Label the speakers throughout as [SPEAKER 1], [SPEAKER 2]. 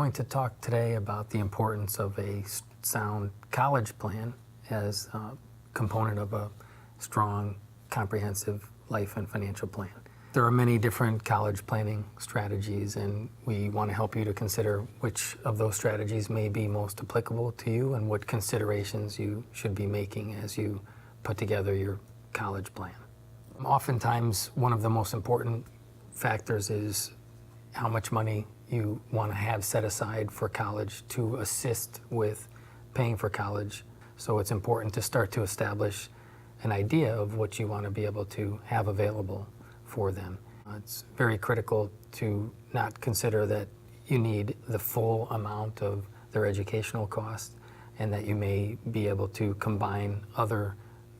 [SPEAKER 1] going to talk today about the importance of a sound college plan as a component of a strong, comprehensive life and financial plan. There are many different college planning strategies, and we want to help you to consider which of those strategies may be most applicable to you and what considerations you should be making as you put together your college plan. Oftentimes, one of the most important factors is how much money you want to have set aside for college to assist with paying for college. So it's important to start to establish an idea of what you want to be able to have available for them. It's very critical to not consider that you need the full amount of their educational costs, and that you may be able to combine other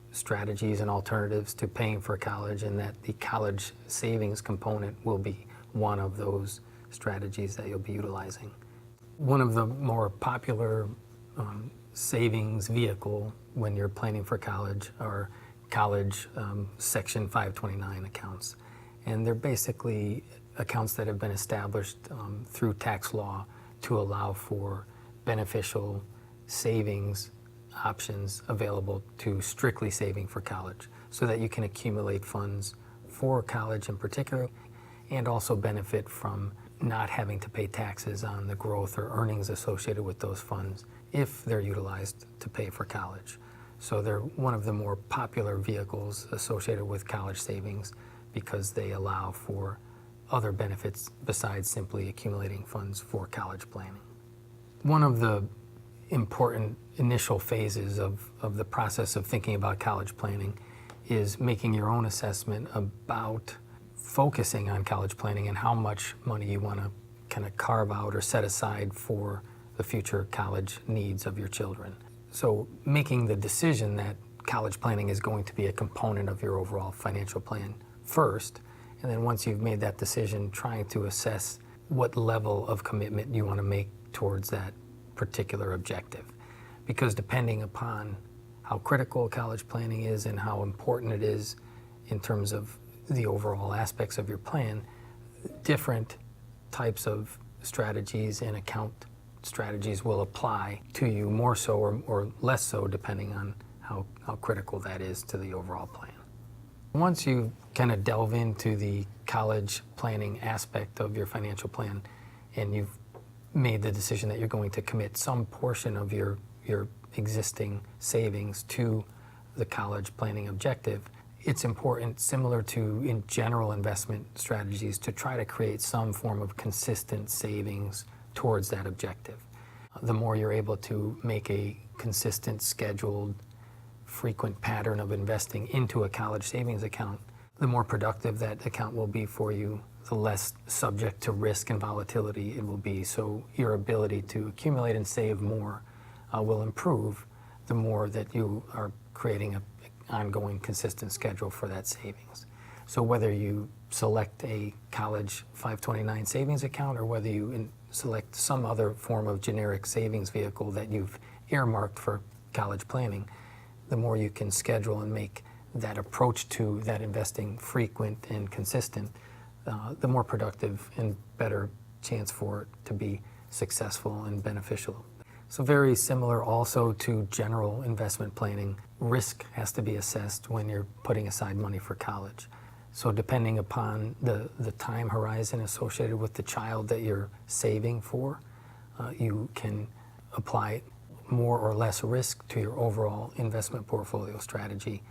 [SPEAKER 1] strategies and alternatives to paying for college, and that the college savings component will be one of those strategies that you'll be utilizing. One of the more popular savings vehicle when you're planning for college are college Section 529 accounts. And they're basically accounts that have been established through tax law to allow for beneficial savings options available to strictly saving for college, so that you can accumulate funds for college in particular, and also benefit from not having to pay taxes on the growth or earnings associated with those funds if they're utilized to pay for college. So they're one of the more popular vehicles associated with college savings because they allow for other benefits besides simply accumulating funds for college planning. One of the important initial phases of the process of thinking about college planning is making your own assessment about focusing on college planning and how much money you want to kind of carve out or set aside for the future college needs of your children. So making the decision that college planning is going to be a component of your overall financial plan first, and then once you've made that decision, trying to assess what level of commitment you want to make towards that particular objective. Because depending upon how critical college planning is and how important it is in terms of the overall aspects of your plan, different types of strategies and account strategies will apply to you more so or less so, depending on how critical that is to the overall plan. Once you kind of delve into the college planning aspect of your financial plan, and you've made the decision that you're going to commit some portion of your existing savings to the college planning objective, it's important, similar to in general investment strategies, to try to create some form of consistent savings towards that objective. The more you're able to make a consistent, scheduled, frequent pattern of investing into a college savings account, the more productive that account will be for you, the less subject to risk and volatility it will be. So your ability to accumulate and save more will improve the more that you are creating an ongoing, consistent schedule for that savings. So whether you select a college 529 savings account, or whether you select some other form of generic savings vehicle that you've earmarked for college planning, the more you can schedule and make that approach to that investing frequent and consistent, the more productive and better chance for it to be successful and beneficial. So very similar also to general investment planning, risk has to be assessed when you're putting aside money for college. So depending upon the time horizon associated with the child that you're saving for, you can apply more or less risk to your overall investment portfolio strategy.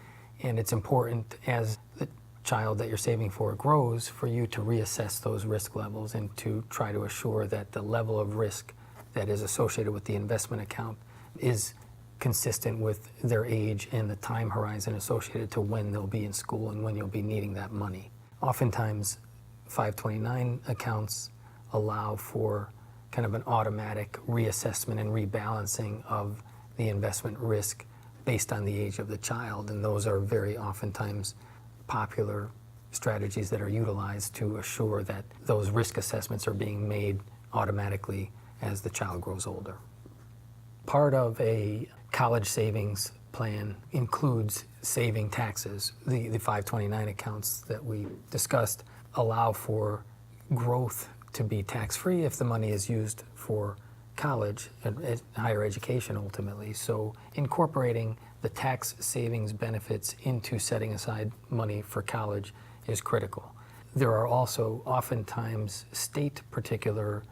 [SPEAKER 1] And it's important, as the child that you're saving for grows, for you to reassess those risk levels and to try to assure that the level of risk that is associated with the investment account is consistent with their age and the time horizon associated to when they'll be in school and when you'll be needing that money. Oftentimes, 529 accounts allow for kind of an automatic reassessment and rebalancing of the investment risk based on the age of the child, and those are very oftentimes popular strategies that are utilized to assure that those risk assessments are being made automatically as the child grows older. Part of a college savings plan includes saving taxes. The 529 accounts that we discussed allow for growth to be tax-free if the money is used for college and higher education ultimately. So incorporating the tax savings benefits into setting aside money for college is critical. There are also oftentimes state particular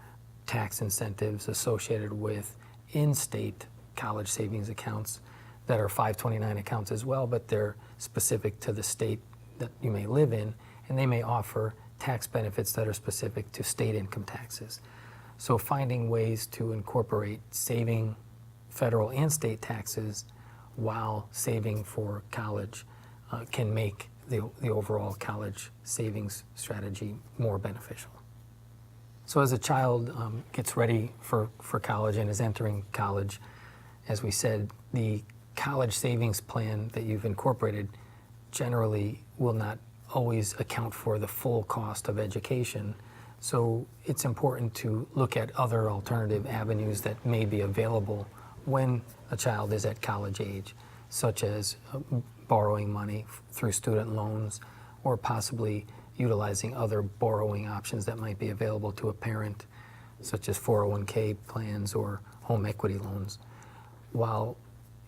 [SPEAKER 1] tax incentives associated with in-state college savings accounts that are 529 accounts as well, but they're specific to the state that you may live in, and they may offer tax benefits that are specific to state income taxes. So finding ways to incorporate saving federal and state taxes while saving for college can make the overall college savings strategy more beneficial. So as a child gets ready for college and is entering college, as we said, the college savings plan that you've incorporated generally will not always account for the full cost of education. So it's important to look at other alternative avenues that may be available when a child is at college age, such as borrowing money through student loans, or possibly utilizing other borrowing options that might be available to a parent, such as 401k plans or home equity loans. While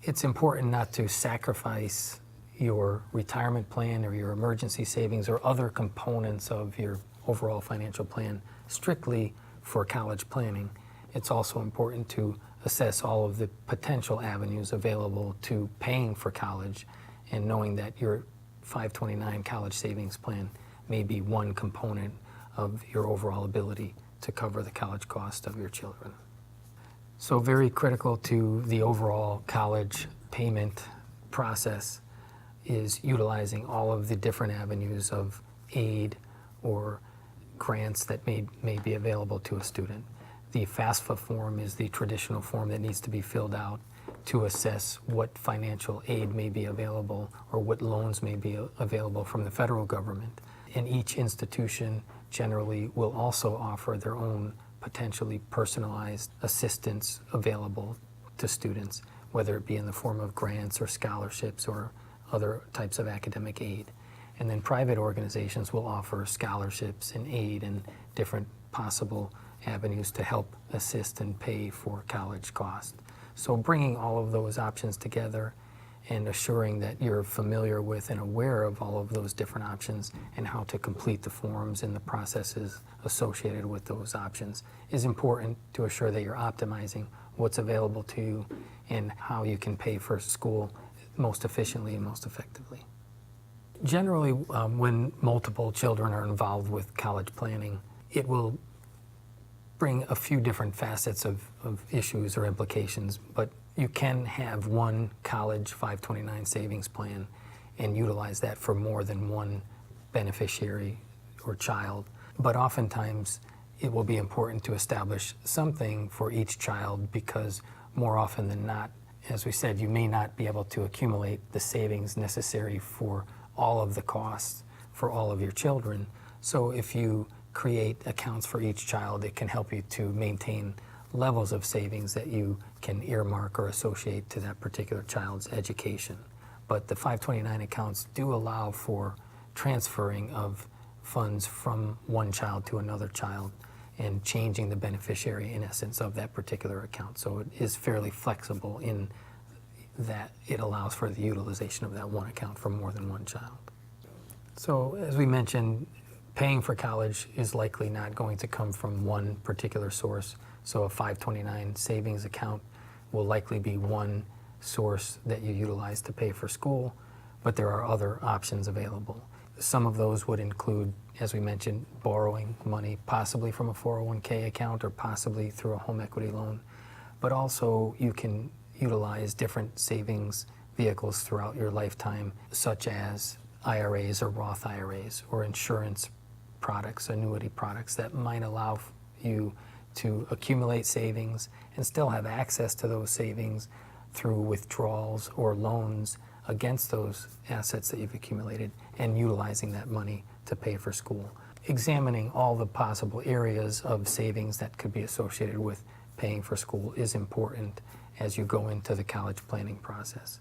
[SPEAKER 1] it's important not to sacrifice your retirement plan or your emergency savings or other components of your overall financial plan strictly for college planning, it's also important to assess all of the potential avenues available to paying for college, and knowing that your 529 college savings plan may be one component of your overall ability to cover the college cost of your children. So very critical to the overall college payment process is utilizing all of the different avenues of aid or grants that may be available to a student. The FAFSA form is the traditional form that needs to be filled out to assess what financial aid may be available or what loans may be available from the federal government. And each institution generally will also offer their own potentially personalized assistance available to students, whether it be in the form of grants or scholarships or other types of academic aid. And then private organizations will offer scholarships and aid and different possible avenues to help assist and pay for college costs. So bringing all of those options together and assuring that you're familiar with and aware of all of those different options and how to complete the forms and the processes associated with those options is important to assure that you're optimizing what's available to you and how you can pay for school most efficiently and most effectively. Generally, when multiple children are involved with college planning, it will bring a few different facets of issues or implications, but you can have one college 529 savings plan and utilize that for more than one beneficiary or child. But oftentimes it will be important to establish something for each child, because more often than not, as we said, you may not be able to accumulate the savings necessary for all of the costs for all of your children. So if you create accounts for each child, it can help you to maintain levels of savings that you can earmark or associate to that particular child's education. But the 529 accounts do allow for transferring of funds from one child to another child and changing the beneficiary, in essence, of that particular account. So it is fairly flexible in that it allows for the utilization of that one account for more than one child. So as we mentioned, paying for college is likely not going to come from one particular source. So a 529 savings account will likely be one source that you utilize to pay for school, but there are other options available. Some of those would include, as we mentioned, borrowing money, possibly from a 401k account or possibly through a home equity loan. But also you can utilize different savings vehicles throughout your lifetime, such as IRAs or Roth IRAs or insurance products, annuity products that might allow you to accumulate savings and still have access to those savings through withdrawals or loans against those assets that you've accumulated and utilizing that money to pay for school. Examining all the possible areas of savings that could be associated with paying for school is important as you go into the college planning process.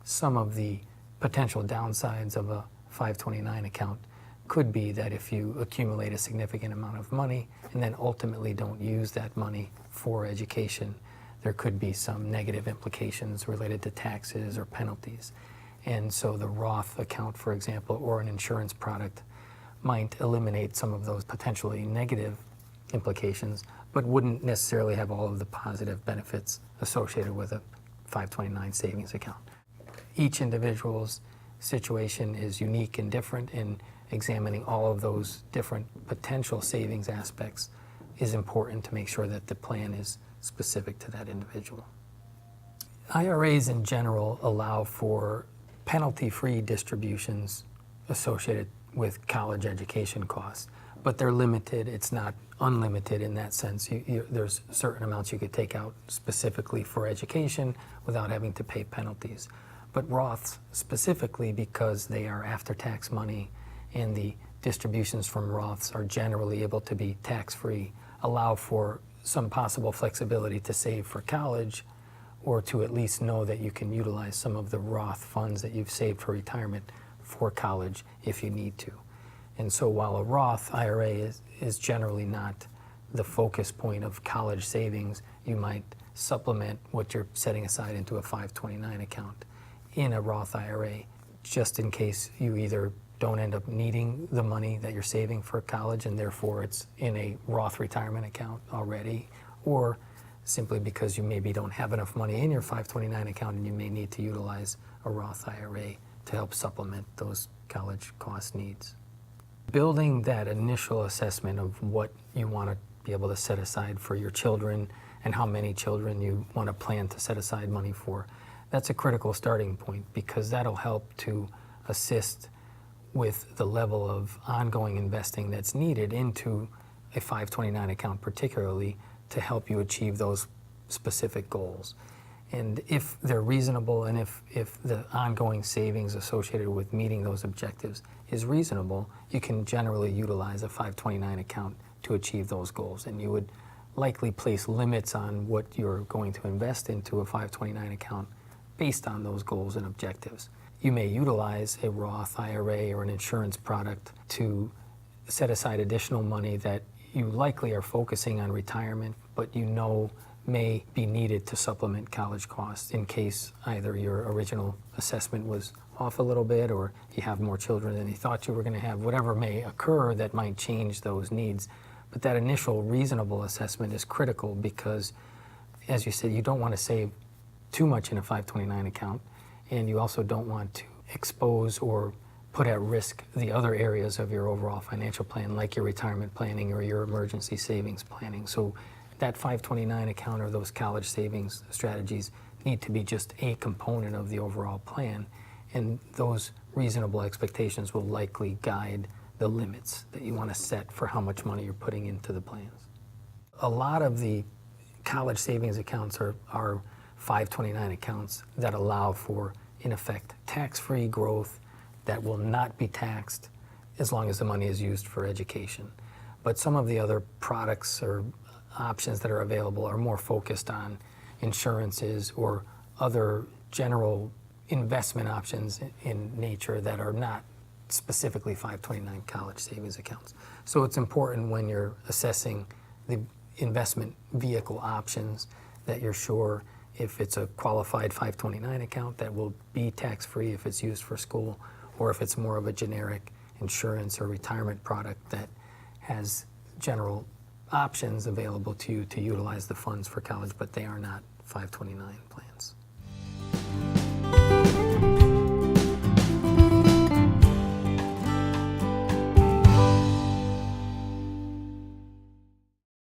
[SPEAKER 1] Some of the potential downsides of a 529 account could be that if you accumulate a significant amount of money and then ultimately don't use that money for education, there could be some negative implications related to taxes or penalties. And so the Roth account, for example, or an insurance product might eliminate some of those potentially negative implications, but wouldn't necessarily have all of the positive benefits associated with a 529 savings account. Each individual's situation is unique and different, and examining all of those different potential savings aspects is important to make sure that the plan is specific to that individual. IRAs in general allow for penalty-free distributions associated with college education costs, but they're limited. It's not unlimited in that sense. There's certain amounts you could take out specifically for education without having to pay penalties. But Roths, specifically because they are after-tax money and the distributions from Roths are generally able to be tax-free, allow for some possible flexibility to save for college, or to at least know that you can utilize some of the Roth funds that you've saved for retirement for college if you need to. And so while a Roth IRA is generally not the focus point of college savings, you might supplement what you're setting aside into a 529 account in a Roth IRA, just in case you either don't end up needing the money that you're saving for college and therefore it's in a Roth retirement account already, or simply because you maybe don't have enough money in your 529 account and you may need to utilize a Roth IRA to help supplement those college cost needs. Building that initial assessment of what you want to be able to set aside for your children and how many children you want to plan to set aside money for, that's a critical starting point, because that'll help to assist with the level of ongoing investing that's needed into a 529 account, particularly to help you achieve those specific goals. And if they're reasonable, and if the ongoing savings associated with meeting those objectives is reasonable, you can generally utilize a 529 account to achieve those goals. And you would likely place limits on what you're going to invest into a 529 account based on those goals and objectives. You may utilize a Roth IRA or an insurance product to set aside additional money that you likely are focusing on retirement, but you know may be needed to supplement college costs in case either your original assessment was off a little bit or you have more children than you thought you were going to have. Whatever may occur that might change those needs. But that initial reasonable assessment is critical because, as you said, you don't want to save too much in a 529 account, and you also don't want to expose or put at risk the other areas of your overall financial plan, like your retirement planning or your emergency savings planning. So that 529 account or those college savings strategies need to be just a component of the overall plan, and those reasonable expectations will likely guide the limits that you want to set for how much money you're putting into the plans. A lot of the college savings accounts are 529 accounts that allow for, in effect, tax-free growth that will not be taxed as long as the money is used for education. But some of the other products or options that are available are more focused on insurances or other general investment options in nature that are not specifically 529 college savings accounts. So it's important when you're assessing the investment vehicle options that you're sure if it's a qualified 529 account that will be tax-free if it's used for school, or if it's more of a generic insurance or retirement product that has general options available to you to utilize the funds for college, but they are not 529 plans.